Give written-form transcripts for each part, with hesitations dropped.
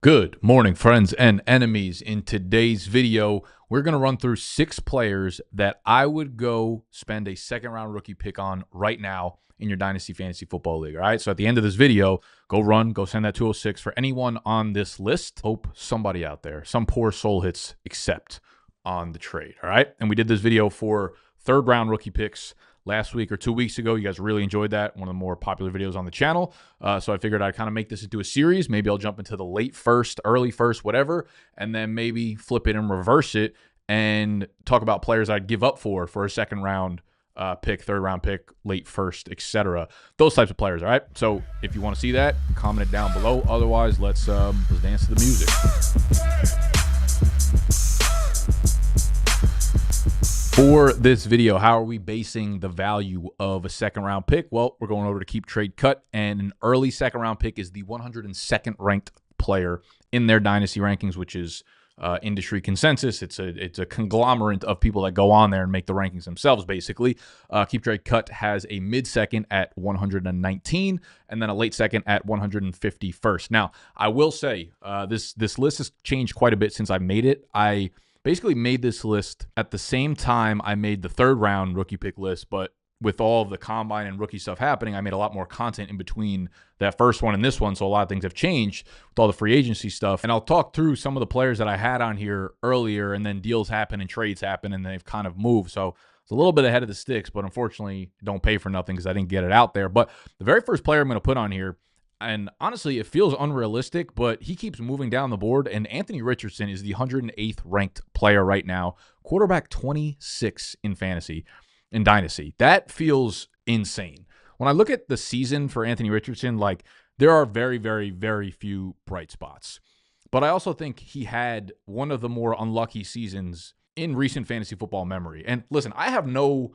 Good morning, friends and enemies. In today's video, we're going to run through 6 players that I would go spend a second-round rookie pick on right now in your Dynasty Fantasy Football League. All right, so at the end of this video, go send that 206 for anyone on this list. Hope somebody out there, some poor soul hits accept on the trade. All right, and we did this video for third-round rookie picks last week or 2 weeks ago. You guys really enjoyed that. One of the more popular videos on the channel. So I figured I'd kind of make this into a series. Maybe I'll jump into the late first, early first, whatever, and then maybe flip it and reverse it and talk about players I'd give up for a second round pick, third round pick, late first, etc. Those types of players. All right. So if you want to see that, comment it down below. Otherwise, let's dance to the music. For this video, how are we basing the value of a second round pick? Well, we're going over to Keep Trade Cut, and an early second round pick is the 102nd ranked player in their dynasty rankings, which is industry consensus. It's a conglomerate of people that go on there and make the rankings themselves, basically. Keep Trade Cut has a mid-second at 119 and then a late second at 151st. Now, I will say this list has changed quite a bit since I made it. I basically made this list at the same time I made the third round rookie pick list, but with all of the combine and rookie stuff happening, I made a lot more content in between that first one and this one, so a lot of things have changed with all the free agency stuff. And I'll talk through some of the players that I had on here earlier, and then deals happen and trades happen, and they've kind of moved. So it's a little bit ahead of the sticks, but unfortunately, don't pay for nothing because I didn't get it out there. But the very first player I'm going to put on here, and honestly, it feels unrealistic, but he keeps moving down the board, and Anthony Richardson is the 108th ranked player right now, quarterback 26 in fantasy, in Dynasty. That feels insane. When I look at the season for Anthony Richardson, like, there are very, very, very few bright spots. But I also think he had one of the more unlucky seasons in recent fantasy football memory. And listen, I have no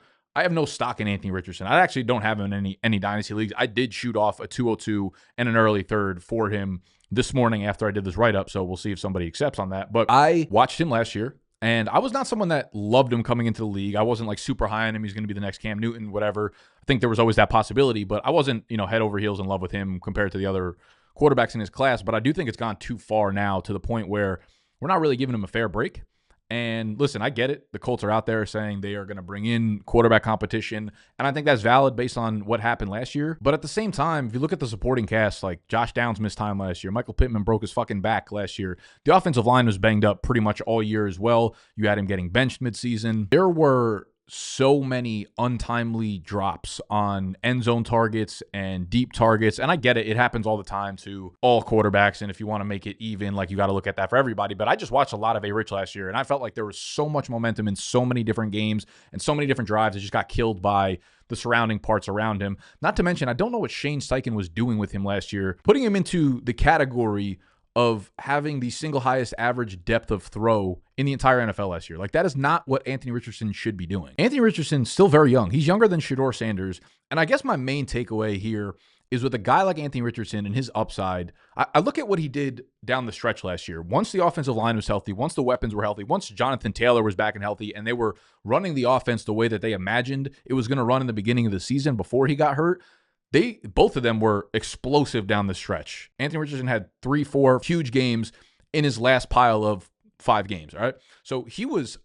stock in Anthony Richardson. I actually don't have him in any dynasty leagues. I did shoot off a 202 and an early third for him this morning after I did this write-up, so we'll see if somebody accepts on that. But I watched him last year, and I was not someone that loved him coming into the league. I wasn't like super high on him. He's going to be the next Cam Newton, whatever. I think there was always that possibility, but I wasn't, head over heels in love with him compared to the other quarterbacks in his class. But I do think it's gone too far now to the point where we're not really giving him a fair break. And listen, I get it. The Colts are out there saying they are going to bring in quarterback competition, and I think that's valid based on what happened last year. But at the same time, if you look at the supporting cast, like Josh Downs missed time last year. Michael Pittman broke his fucking back last year. The offensive line was banged up pretty much all year as well. You had him getting benched midseason. There were so many untimely drops on end zone targets and deep targets. And I get it. It happens all the time to all quarterbacks. And if you want to make it even, like, you got to look at that for everybody. But I just watched a lot of A-Rich last year, and I felt like there was so much momentum in so many different games and so many different drives that just got killed by the surrounding parts around him. Not to mention, I don't know what Shane Steichen was doing with him last year, putting him into the category of having the single highest average depth of throw in the entire NFL last year. Like, that is not what Anthony Richardson should be doing. Anthony Richardson's still very young. He's younger than Shedeur Sanders. And I guess my main takeaway here is with a guy like Anthony Richardson and his upside, I look at what he did down the stretch last year. Once the offensive line was healthy, once the weapons were healthy, once Jonathan Taylor was back and healthy, and they were running the offense the way that they imagined it was going to run in the beginning of the season before he got hurt, both of them were explosive down the stretch. Anthony Richardson had 3-4 huge games in his last pile of 5 games, all right? So he was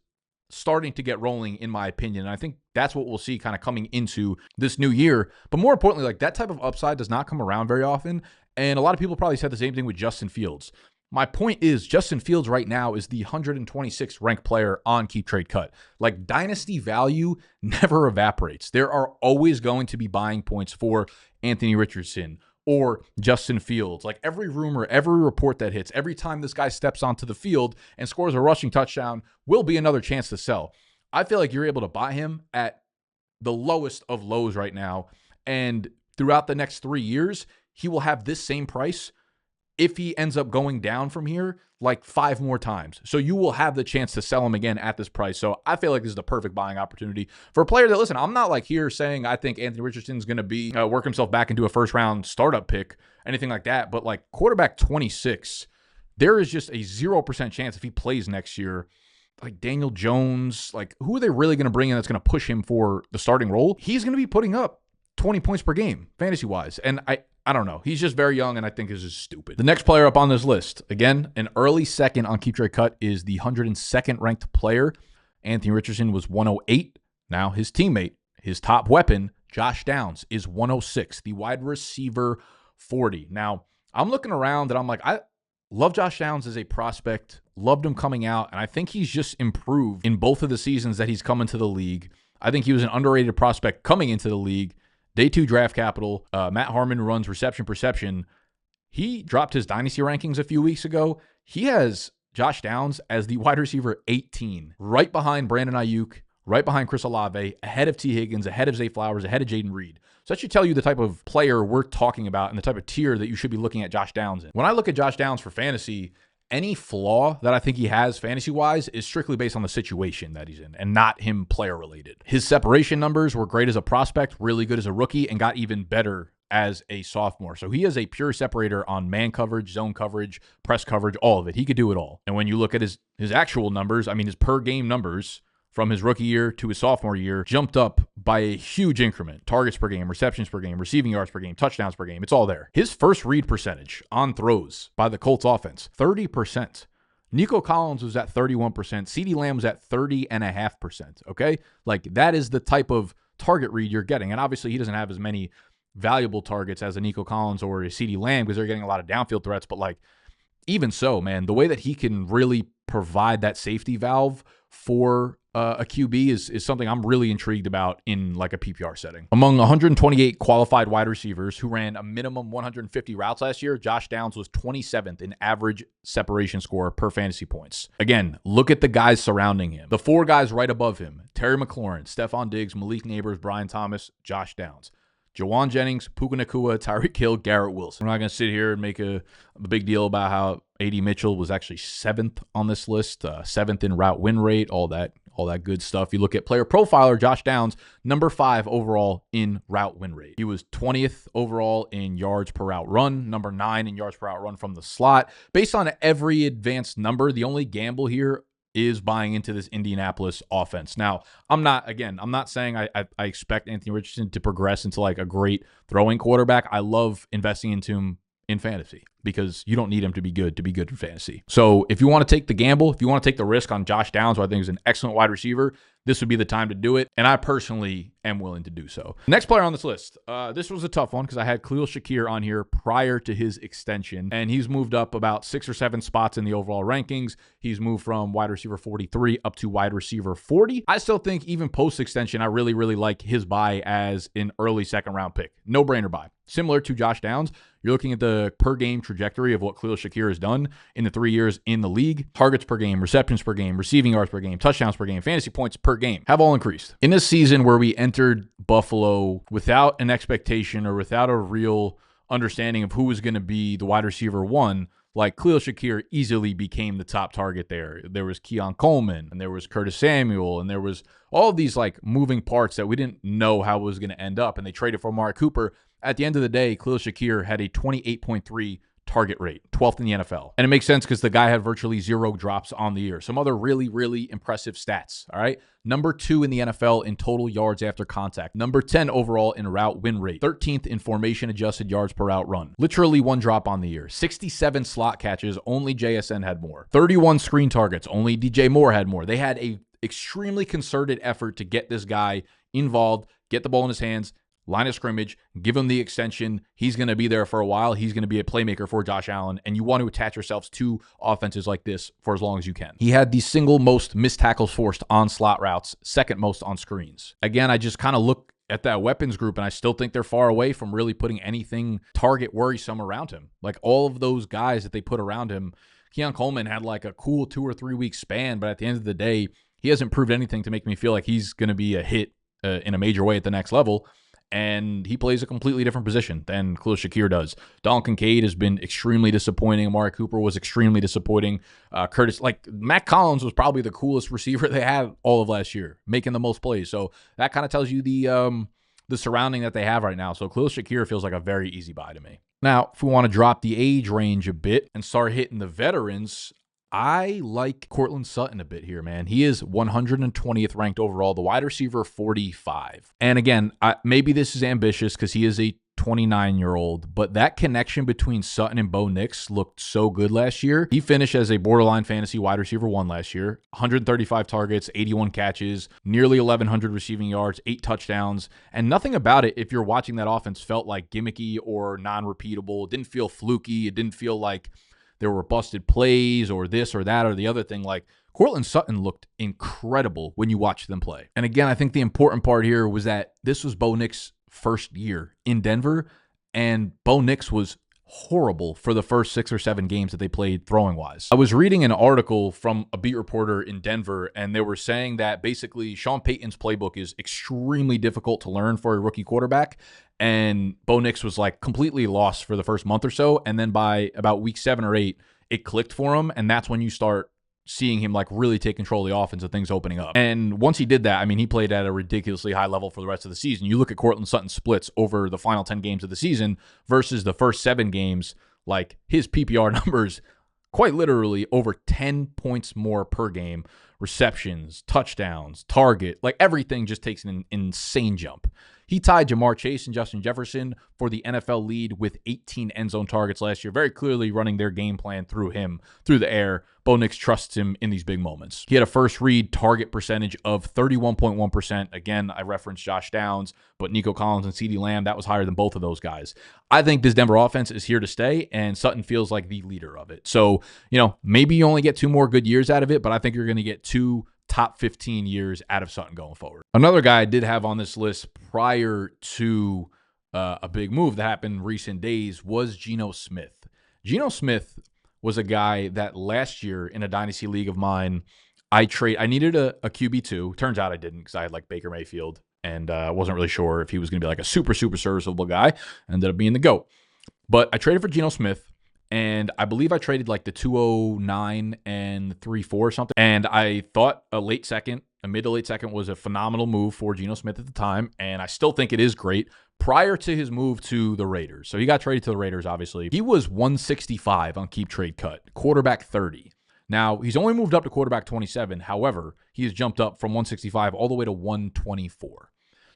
starting to get rolling, in my opinion, and I think that's what we'll see kind of coming into this new year. But more importantly, like, that type of upside does not come around very often, and a lot of people probably said the same thing with Justin Fields. My point is, Justin Fields right now is the 126th ranked player on Keep Trade Cut. Like, dynasty value never evaporates. There are always going to be buying points for Anthony Richardson or Justin Fields. Like, every rumor, every report that hits, every time this guy steps onto the field and scores a rushing touchdown will be another chance to sell. I feel like you're able to buy him at the lowest of lows right now, and throughout the next 3 years, he will have this same price if he ends up going down from here like 5 more times. So you will have the chance to sell him again at this price. So I feel like this is the perfect buying opportunity for a player that, listen, I'm not like here saying I think Anthony Richardson's going to be work himself back into a first round startup pick, anything like that. But like, quarterback 26, there is just a 0% chance if he plays next year. Like, Daniel Jones, like, who are they really going to bring in that's going to push him for the starting role? He's going to be putting up 20 points per game fantasy wise. And I I don't know. He's just very young, and I think is just stupid. The next player up on this list, again, an early second on Keep Trade Cut, is the 102nd ranked player. Anthony Richardson was 108. Now his teammate, his top weapon, Josh Downs, is 106, the wide receiver 40. Now, I'm looking around and I'm like, I love Josh Downs as a prospect, loved him coming out, and I think he's just improved in both of the seasons that he's come into the league. I think he was an underrated prospect coming into the league. Day 2 draft capital. Matt Harmon runs reception perception. He dropped his Dynasty rankings a few weeks ago. He has Josh Downs as the wide receiver 18, right behind Brandon Ayuk, right behind Chris Olave, ahead of T. Higgins, ahead of Zay Flowers, ahead of Jaden Reed. So that should tell you the type of player we're talking about and the type of tier that you should be looking at Josh Downs in. When I look at Josh Downs for fantasy, any flaw that I think he has fantasy-wise is strictly based on the situation that he's in and not him player-related. His separation numbers were great as a prospect, really good as a rookie, and got even better as a sophomore. So he is a pure separator on man coverage, zone coverage, press coverage, all of it. He could do it all. And when you look at his actual numbers, I mean, his per-game numbers from his rookie year to his sophomore year jumped up by a huge increment. Targets per game, receptions per game, receiving yards per game, touchdowns per game. It's all there. His first read percentage on throws by the Colts offense, 30%. Nico Collins was at 31%. CeeDee Lamb was at 30.5%. Okay? Like, that is the type of target read you're getting. And obviously, he doesn't have as many valuable targets as a Nico Collins or a CeeDee Lamb because they're getting a lot of downfield threats. But, like, even so, man, the way that he can really provide that safety valve for a QB is something I'm really intrigued about in like a PPR setting. Among 128 qualified wide receivers who ran a minimum 150 routes last year, Josh Downs was 27th in average separation score per fantasy points. Again, look at the guys surrounding him. The 4 guys right above him: Terry McLaurin, Stephon Diggs, Malik Neighbors, Brian Thomas, Josh Downs. Jauan Jennings, Puka Nacua, Tyreek Hill, Garrett Wilson. We're not going to sit here and make a big deal about how A.D. Mitchell was actually 7th on this list, 7th in route win rate, all that good stuff. You look at player profiler, Josh Downs, number 5 overall in route win rate. He was 20th overall in yards per route run, number 9 in yards per route run from the slot. Based on every advanced number, the only gamble here is buying into this Indianapolis offense. Now, I'm not saying I expect Anthony Richardson to progress into like a great throwing quarterback. I love investing into him in fantasy because you don't need him to be good in fantasy. So if you want to take the gamble, if you want to take the risk on Josh Downs, who I think is an excellent wide receiver, this would be the time to do it. And I personally am willing to do so. Next player on this list. This was a tough one because I had Khalil Shakir on here prior to his extension, and he's moved up about 6 or 7 spots in the overall rankings. He's moved from wide receiver 43 up to wide receiver 40. I still think even post-extension, I really, really like his buy as an early second-round pick. No-brainer buy. Similar to Josh Downs, you're looking at the per-game trajectory of what Khalil Shakir has done in the 3 years in the league. Targets per game, receptions per game, receiving yards per game, touchdowns per game, fantasy points per game have all increased. In this season where we entered Buffalo without an expectation or without a real understanding of who was going to be the wide receiver 1, like Khalil Shakir easily became the top target there. There was Keon Coleman, and there was Curtis Samuel, and there was all of these like moving parts that we didn't know how it was going to end up, and they traded for Amari Cooper. At the end of the day, Khalil Shakir had a 28.3 target rate, 12th in the NFL. And it makes sense because the guy had virtually 0 drops on the year. Some other really, really impressive stats, all right? Number 2 in the NFL in total yards after contact. Number 10 overall in route win rate. 13th in formation-adjusted yards per route run. Literally 1 drop on the year. 67 slot catches, only JSN had more. 31 screen targets, only DJ Moore had more. They had a extremely concerted effort to get this guy involved, get the ball in his hands, line of scrimmage, give him the extension. He's going to be there for a while. He's going to be a playmaker for Josh Allen, and you want to attach yourselves to offenses like this for as long as you can. He had the single most missed tackles forced on slot routes, second most on screens. Again, I just kind of look at that weapons group, and I still think they're far away from really putting anything target worrisome around him. Like all of those guys that they put around him, Keon Coleman had like a cool 2 or 3 week span, but at the end of the day, he hasn't proved anything to make me feel like he's going to be a hit in a major way at the next level. And he plays a completely different position than Khalil Shakir does. Dalton Kincaid has been extremely disappointing. Amari Cooper was extremely disappointing. Matt Collins was probably the coolest receiver they had all of last year, making the most plays. So that kind of tells you the surrounding that they have right now. So Khalil Shakir feels like a very easy buy to me. Now, if we want to drop the age range a bit and start hitting the veterans, I like Courtland Sutton a bit here, man. He is 120th ranked overall, the wide receiver 45. And again, maybe this is ambitious because he is a 29-year-old, but that connection between Sutton and Bo Nix looked so good last year. He finished as a borderline fantasy wide receiver 1 last year. 135 targets, 81 catches, nearly 1,100 receiving yards, 8 touchdowns, and nothing about it, if you're watching that offense, felt like gimmicky or non-repeatable. It didn't feel fluky. It didn't feel like there were busted plays or this or that or the other thing. Like, Courtland Sutton looked incredible when you watched them play. And again, I think the important part here was that this was Bo Nix' first year in Denver, and Bo Nix was horrible for the first 6 or 7 games that they played throwing wise. I was reading an article from a beat reporter in Denver, and they were saying that basically Sean Payton's playbook is extremely difficult to learn for a rookie quarterback, and Bo Nix was like completely lost for the first month or so, and then by about week 7 or 8, it clicked for him, and that's when you start seeing him like really take control of the offense and things opening up. And once he did that, I mean, he played at a ridiculously high level for the rest of the season. You look at Courtland Sutton's splits over the final 10 games of the season versus the first 7 games, like his PPR numbers, quite literally over 10 points more per game, receptions, touchdowns, target, like everything just takes an insane jump. He tied Jamar Chase and Justin Jefferson for the NFL lead with 18 end zone targets last year, very clearly running their game plan through him, through the air. Bo Nix trusts him in these big moments. He had a first read target percentage of 31.1%. Again, I referenced Josh Downs, but Nico Collins and CeeDee Lamb, that was higher than both of those guys. I think this Denver offense is here to stay, and Sutton feels like the leader of it. So, maybe you only get 2 more good years out of it, but I think you're going to get 2 top 15 years out of Sutton going forward. Another guy I did have on this list prior to a big move that happened in recent days was Geno Smith. Geno Smith was a guy that last year in a Dynasty league of mine, I needed a QB2. Turns out I didn't, because I had like Baker Mayfield, and I wasn't really sure if he was going to be like a super serviceable guy. Ended up being the GOAT. But I traded for Geno Smith, and I believe I traded like the 209 and the 34 or something. And I thought a mid to late second was a phenomenal move for Geno Smith at the time. And I still think it is great prior to his move to the Raiders. So he got traded to the Raiders, obviously. He was 165 on Keep Trade Cut, quarterback 30. Now, he's only moved up to quarterback 27. However, he has jumped up from 165 all the way to 124.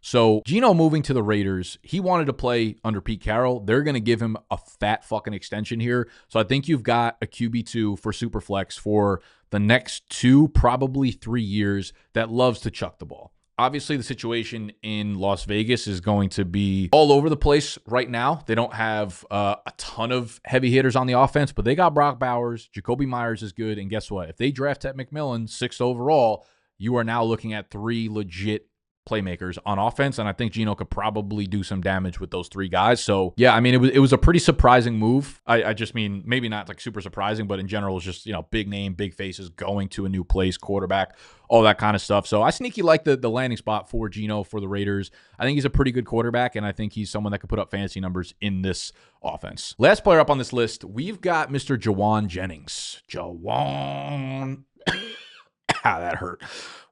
So Geno moving to the Raiders, he wanted to play under Pete Carroll. They're going to give him a fat fucking extension here. So I think you've got a QB2 for Superflex for the next 2, probably 3 years that loves to chuck the ball. Obviously, the situation in Las Vegas is going to be all over the place right now. They don't have a ton of heavy hitters on the offense, but they got Brock Bowers. Jacoby Myers is good. And guess what? If they draft Ted McMillan, 6th overall, you are now looking at 3 legit playmakers on offense, and I think Geno could probably do some damage with those 3 guys. So yeah, I mean, it was a pretty surprising move. I just mean, maybe not like super surprising, but in general, it's just, big name, big faces going to a new place, quarterback, all that kind of stuff. So I sneaky like the landing spot for Geno for the Raiders. I think he's a pretty good quarterback, and I think he's someone that could put up fantasy numbers in this offense. Last player up on this list, we've got Mr. Jauan Jennings. Jauan. That hurt.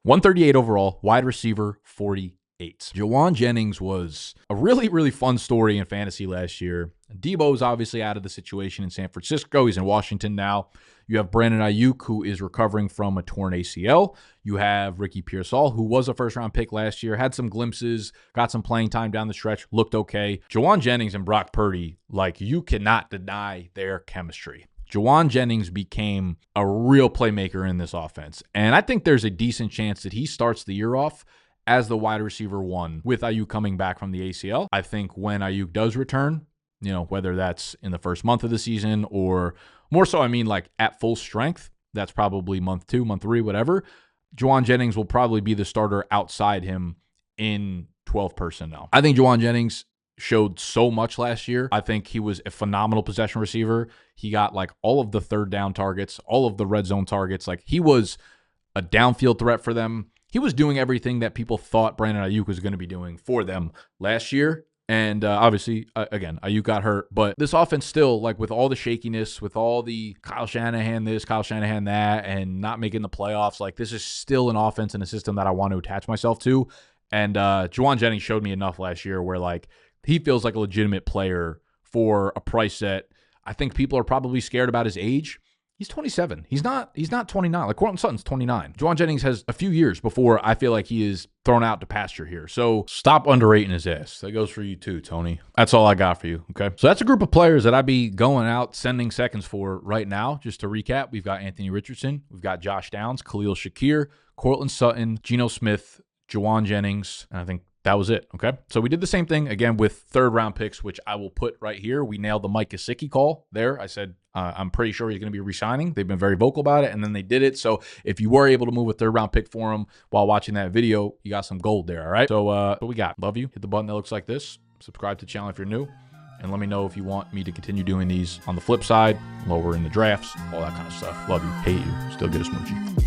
138 overall, wide receiver, 48. Jauan Jennings was a really, really fun story in fantasy last year. Debo's obviously out of the situation in San Francisco. He's in Washington now. You have Brandon Ayuk, who is recovering from a torn ACL. You have Ricky Pearsall, who was a first-round pick last year, had some glimpses, got some playing time down the stretch, looked okay. Jauan Jennings and Brock Purdy, like, you cannot deny their chemistry. Jauan Jennings became a real playmaker in this offense. And I think there's a decent chance that he starts the year off as the wide receiver 1 with Ayuk coming back from the ACL. I think when Ayuk does return, whether that's in the first month of the season or more so, I mean, like at full strength, that's probably month 2, month 3, whatever. Jauan Jennings will probably be the starter outside him in 12 personnel. I think Jauan Jennings showed so much last year. I think he was a phenomenal possession receiver. He got like all of the 3rd down targets, all of the red zone targets. Like, he was a downfield threat for them. He was doing everything that people thought Brandon Ayuk was going to be doing for them last year. And obviously, again, Ayuk got hurt. But this offense still, like, with all the shakiness, with all the Kyle Shanahan this, Kyle Shanahan that, and not making the playoffs, like, this is still an offense and a system that I want to attach myself to. And Jauan Jennings showed me enough last year where, like, he feels like a legitimate player for a price that I think people are probably scared about his age. He's 27. He's not 29. Like Courtland Sutton's 29. Jauan Jennings has a few years before I feel like he is thrown out to pasture here. So stop underrating his ass. That goes for you too, Tony. That's all I got for you, okay? So that's a group of players that I'd be going out sending seconds for right now. Just to recap, we've got Anthony Richardson, we've got Josh Downs, Khalil Shakir, Courtland Sutton, Geno Smith, Jauan Jennings, and I think that was it, okay? So we did the same thing, again, with third-round picks, which I will put right here. We nailed the Mike Gesicki call there. I said, I'm pretty sure he's going to be re-signing. They've been very vocal about it, and then they did it. So if you were able to move a third-round pick for him while watching that video, you got some gold there, all right? So what we got? Love you. Hit the button that looks like this. Subscribe to the channel if you're new. And let me know if you want me to continue doing these on the flip side, lower in the drafts, all that kind of stuff. Love you. Hate you. Still get a smoochie.